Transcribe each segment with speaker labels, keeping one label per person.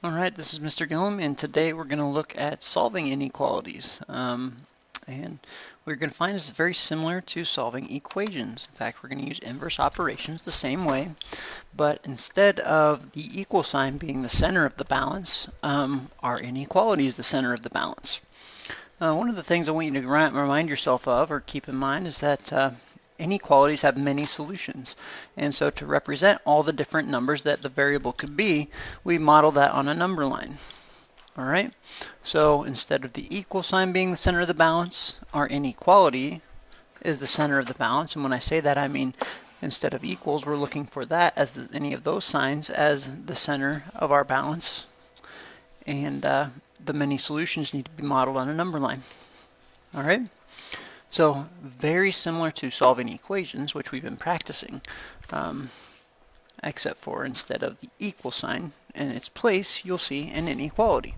Speaker 1: Alright, this is Mr. Gillum, and today we're going to look at solving inequalities. And we're going to find this very similar to solving equations. In fact, we're going to use inverse operations the same way, but instead of the equal sign being the center of the balance, our inequality is the center of the balance. One of the things I want you to remind yourself of or keep in mind is that inequalities have many solutions. And so to represent all the different numbers that the variable could be, we model that on a number line. All right, so instead of the equal sign being the center of the balance, our inequality is the center of the balance. And when I say that, I mean instead of equals, we're looking for that as any of those signs as the center of our balance. And the many solutions need to be modeled on a number line. All right. So very similar to solving equations, which we've been practicing, except for instead of the equal sign in its place, you'll see an inequality.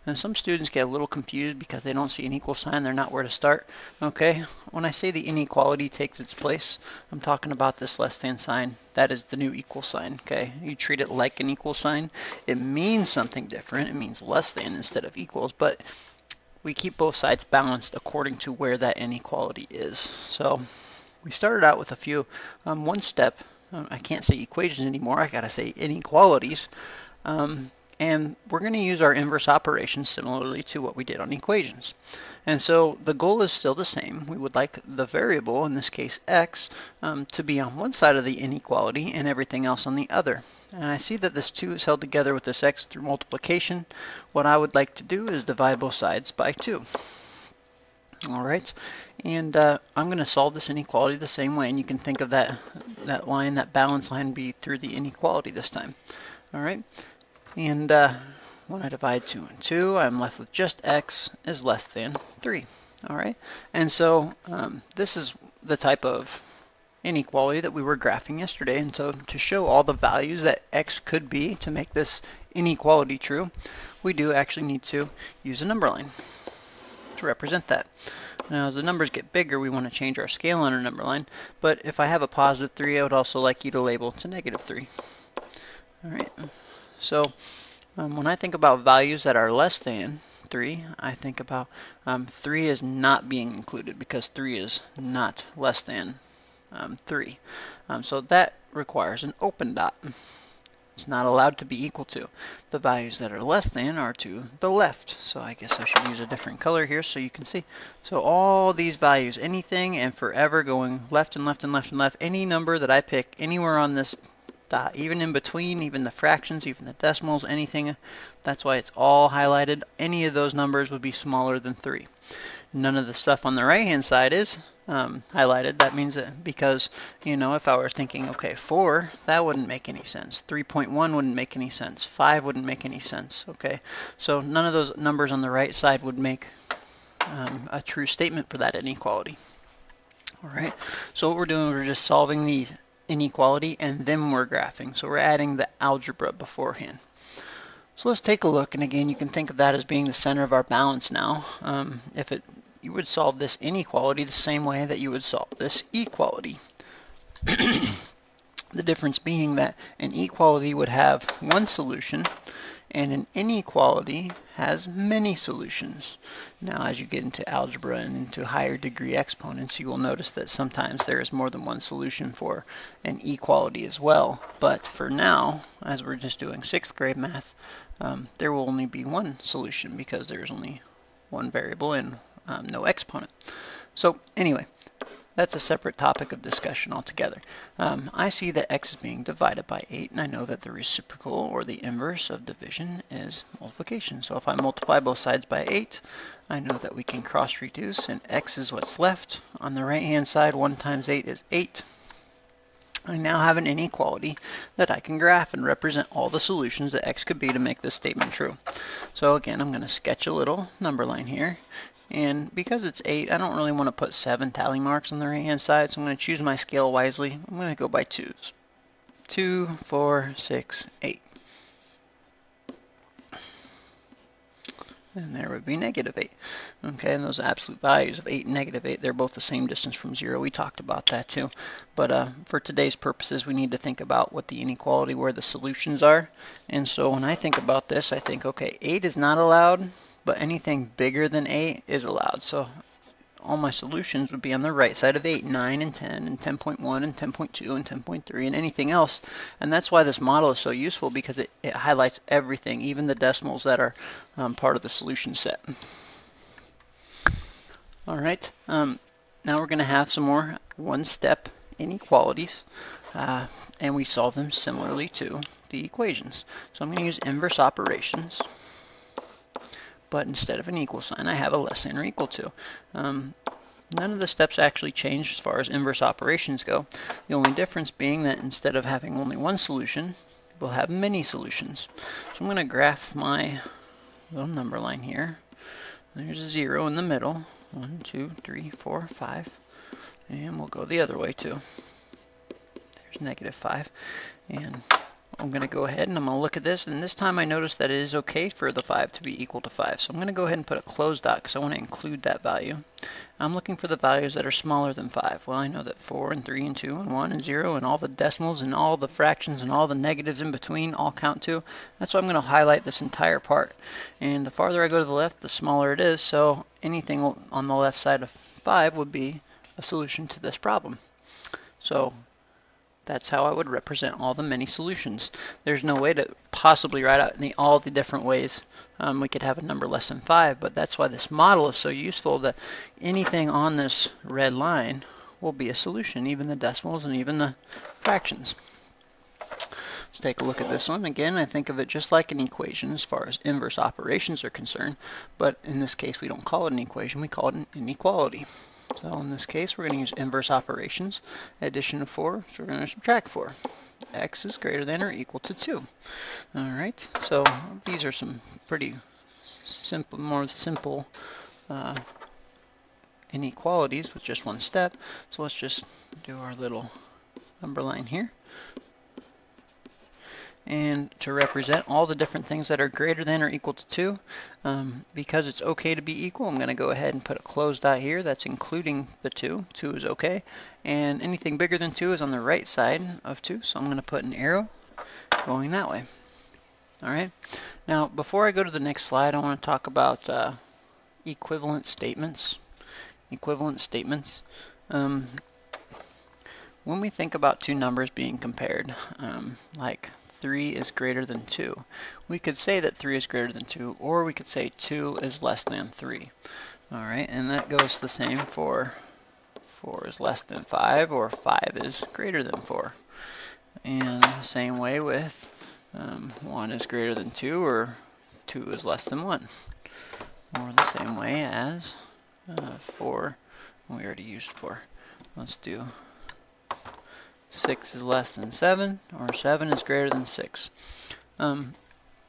Speaker 1: And some students get a little confused because they don't see an equal sign, they're not where to start. Okay, when I say the inequality takes its place, I'm talking about this less than sign. That is the new equal sign. Okay, you treat it like an equal sign. It means something different. It means less than instead of equals, but we keep both sides balanced according to where that inequality is. So we started out with a few one step. I can't say equations anymore. I gotta say inequalities. And we're going to use our inverse operations similarly to what we did on equations. And so the goal is still the same. We would like the variable, in this case x, to be on one side of the inequality and everything else on the other. And I see that this 2 is held together with this x through multiplication. What I would like to do is divide both sides by 2. All right, and I'm going to solve this inequality the same way, and you can think of that line, that balance line, be through the inequality this time. All right, and when I divide 2 and 2, I'm left with just x is less than 3. All right, and so this is the type of inequality that we were graphing yesterday. And so to show all the values that x could be to make this inequality true, we do actually need to use a number line to represent that. Now as the numbers get bigger, we want to change our scale on our number line, but if I have a positive 3, I would also like you to label to negative 3. All right, so when I think about values that are less than 3, I think about 3 is not being included because 3 is not less than 3. So that requires an open dot. It's not allowed to be equal to. The values that are less than are to the left. So I guess I should use a different color here so you can see. So all these values, anything and forever going left and left and left and left, any number that I pick anywhere on this dot, even in between, even the fractions, even the decimals, anything, that's why it's all highlighted. Any of those numbers would be smaller than 3. None of the stuff on the right hand side is highlighted. That means that because, you know, if I were thinking, okay, 4, that wouldn't make any sense. 3.1 wouldn't make any sense. 5 wouldn't make any sense. Okay, so none of those numbers on the right side would make a true statement for that inequality. All right, so what we're doing, we're just solving the inequality and then we're graphing. So we're adding the algebra beforehand. So let's take a look, and again, you can think of that as being the center of our balance now. You would solve this inequality the same way that you would solve this equality. The difference being that an equality would have one solution and an inequality has many solutions. Now as you get into algebra and into higher degree exponents, you will notice that sometimes there is more than one solution for an equality as well. But for now, as we're just doing 6th grade math, there will only be one solution because there's only one variable and no exponent. So anyway, that's a separate topic of discussion altogether. I see that x is being divided by 8, and I know that the reciprocal or the inverse of division is multiplication. So if I multiply both sides by 8, I know that we can cross reduce, and x is what's left. On the right hand side, 1 times 8 is 8. I now have an inequality that I can graph and represent all the solutions that x could be to make this statement true. So again, I'm going to sketch a little number line here. And because it's 8, I don't really want to put 7 tally marks on the right hand side, so I'm going to choose my scale wisely. I'm going to go by 2s. 2, 4, 6, 8. and there would be -8. Okay, and those absolute values of 8 and -8, they're both the same distance from 0. We talked about that too. But for today's purposes, we need to think about what the inequality, where the solutions are. And so when I think about this, I think, okay, 8 is not allowed, but anything bigger than 8 is allowed. So all my solutions would be on the right side of 8, 9, and 10, and 10.1, and 10.2, and 10.3, and anything else. And that's why this model is so useful, because it highlights everything, even the decimals that are part of the solution set. All right, now we're going to have some more one-step inequalities, and we solve them similarly to the equations. So I'm going to use inverse operations, but instead of an equal sign, I have a less than or equal to. None of the steps actually change as far as inverse operations go. The only difference being that instead of having only one solution, we'll have many solutions. So I'm going to graph my little number line here. There's a 0 in the middle. 1, 2, 3, 4, 5. And we'll go the other way too. There's -5. And I'm going to go ahead and I'm going to look at this, and this time I notice that it is okay for the 5 to be equal to 5. So I'm going to go ahead and put a closed dot because I want to include that value. I'm looking for the values that are smaller than 5. Well, I know that 4 and 3 and 2 and 1 and 0 and all the decimals and all the fractions and all the negatives in between all count to. That's why I'm going to highlight this entire part. And the farther I go to the left, the smaller it is. So anything on the left side of 5 would be a solution to this problem. So that's how I would represent all the many solutions. There's no way to possibly write out all the different ways we could have a number less than 5, but that's why this model is so useful, that anything on this red line will be a solution, even the decimals and even the fractions. Let's take a look at this one. Again, I think of it just like an equation as far as inverse operations are concerned, but in this case we don't call it an equation, we call it an inequality. So in this case, we're going to use inverse operations. Addition of 4, so we're going to subtract 4. X is greater than or equal to 2. All right, so these are some pretty simple, more simple inequalities with just one step. So let's just do our little number line here. And to represent all the different things that are greater than or equal to 2, because it's okay to be equal, I'm going to go ahead and put a closed dot here. That's including the 2. 2 is okay. And anything bigger than 2 is on the right side of 2, so I'm going to put an arrow going that way. All right. Now, before I go to the next slide, I want to talk about equivalent statements. Equivalent statements. When we think about two numbers being compared, like 3 is greater than 2. We could say that 3 is greater than 2, or we could say 2 is less than 3. All right, and that goes the same for 4 is less than 5, or 5 is greater than 4. And the same way with 1 is greater than 2, or 2 is less than 1. Or the same way as 4, we already used 4. Let's do 6 is less than 7, or 7 is greater than 6. I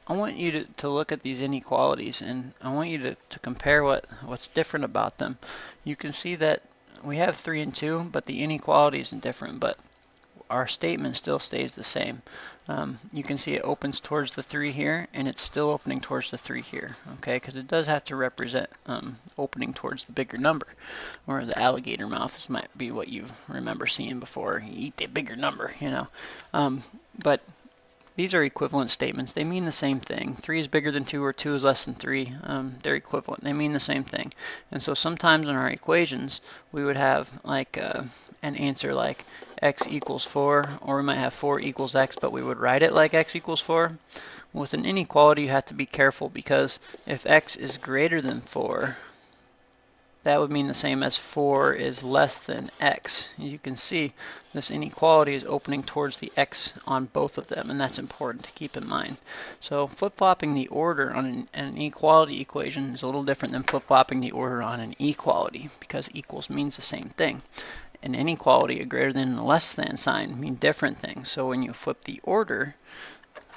Speaker 1: want you to look at these inequalities, and I want you to compare what's different about them. You can see that we have 3 and 2, but the inequality isn't different, but our statement still stays the same. You can see it opens towards the 3 here, and it's still opening towards the 3 here, okay? Because it does have to represent opening towards the bigger number, or the alligator mouth. This might be what you remember seeing before. You eat the bigger number, you know. But these are equivalent statements. They mean the same thing. 3 is bigger than 2, or 2 is less than 3. They're equivalent. They mean the same thing. And so sometimes in our equations, we would have like an answer like x equals 4, or we might have 4 equals x, but we would write it like x equals 4. With an inequality, you have to be careful, because if x is greater than 4, that would mean the same as 4 is less than x. You can see this inequality is opening towards the x on both of them, and that's important to keep in mind. So flip-flopping the order on an inequality equation is a little different than flip-flopping the order on an equality, because equals means the same thing. An inequality, a greater than and a less than sign, mean different things. So when you flip the order,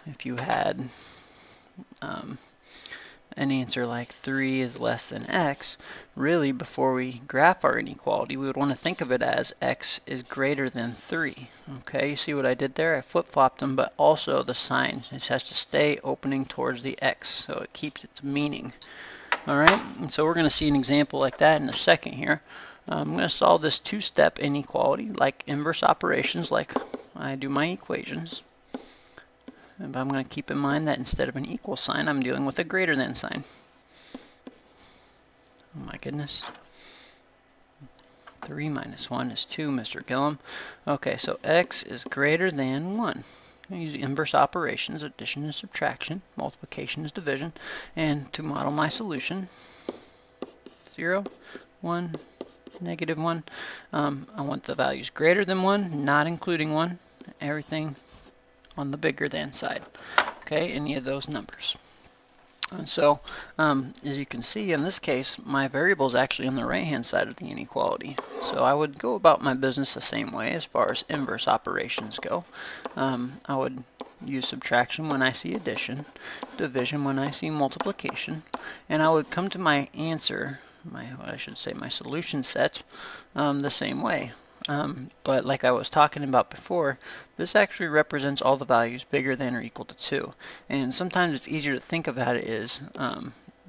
Speaker 1: if you had an answer like 3 is less than x, really before we graph our inequality, we would want to think of it as x is greater than 3. Okay, you see what I did there? I flip-flopped them, but also the sign. It has to stay opening towards the x, so it keeps its meaning. All right, and so we're going to see an example like that in a second here. I'm going to solve this two-step inequality like inverse operations, like I do my equations. But I'm going to keep in mind that instead of an equal sign, I'm dealing with a greater than sign. Oh my goodness. 3 minus 1 is 2, Mr. Gillum. Okay, so x is greater than 1. I use inverse operations, addition and subtraction, multiplication is division, and to model my solution, 0, 1, negative 1. I want the values greater than 1, not including 1, everything on the bigger than side. Okay, any of those numbers. And so, as you can see in this case, my variable is actually on the right-hand side of the inequality. So I would go about my business the same way as far as inverse operations go. I would use subtraction when I see addition, division when I see multiplication, and I would come to my answer, my solution set, the same way. But like I was talking about before, this actually represents all the values bigger than or equal to 2. And sometimes it's easier to think about it as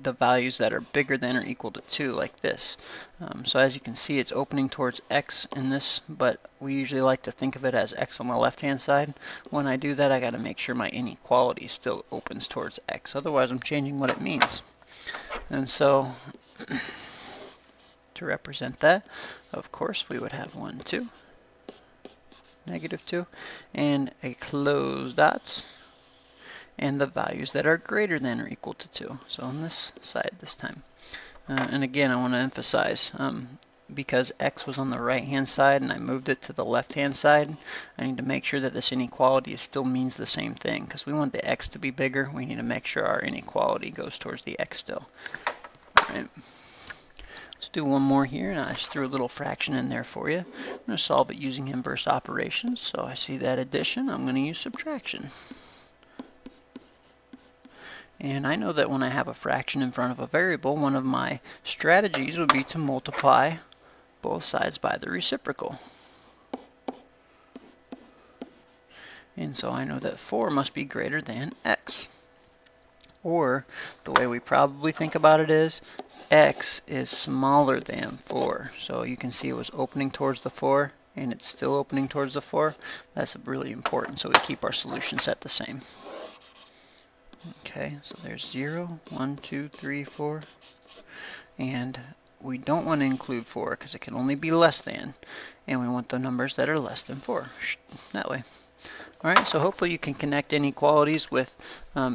Speaker 1: the values that are bigger than or equal to 2, like this. So as you can see, it's opening towards x in this, but we usually like to think of it as x on the left-hand side. When I do that, I got to make sure my inequality still opens towards x. Otherwise, I'm changing what it means. And so to represent that, of course, we would have 1, 2, negative 2, and a closed dot, and the values that are greater than or equal to 2. So on this side this time. And again, I want to emphasize, because x was on the right-hand side and I moved it to the left-hand side, I need to make sure that this inequality still means the same thing. Because we want the x to be bigger, we need to make sure our inequality goes towards the x still. All right. Let's do one more here, and I just threw a little fraction in there for you. I'm going to solve it using inverse operations. So I see that addition, I'm going to use subtraction. And I know that when I have a fraction in front of a variable, one of my strategies would be to multiply both sides by the reciprocal. And so I know that 4 must be greater than x. Or the way we probably think about it is x is smaller than 4. So you can see it was opening towards the 4 and it's still opening towards the 4. That's really important, so we keep our solution set the same. Okay, so there's 0, 1, 2, 3, 4. And we don't want to include 4 because it can only be less than. And we want the numbers that are less than 4. That way. Alright, so hopefully you can connect inequalities with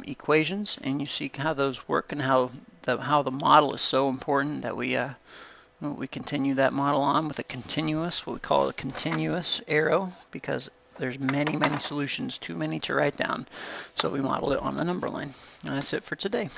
Speaker 1: equations, and you see how those work and how the model is so important that we continue that model on with a continuous, what we call a continuous arrow, because there's many, many solutions, too many to write down. So we model it on the number line. And that's it for today.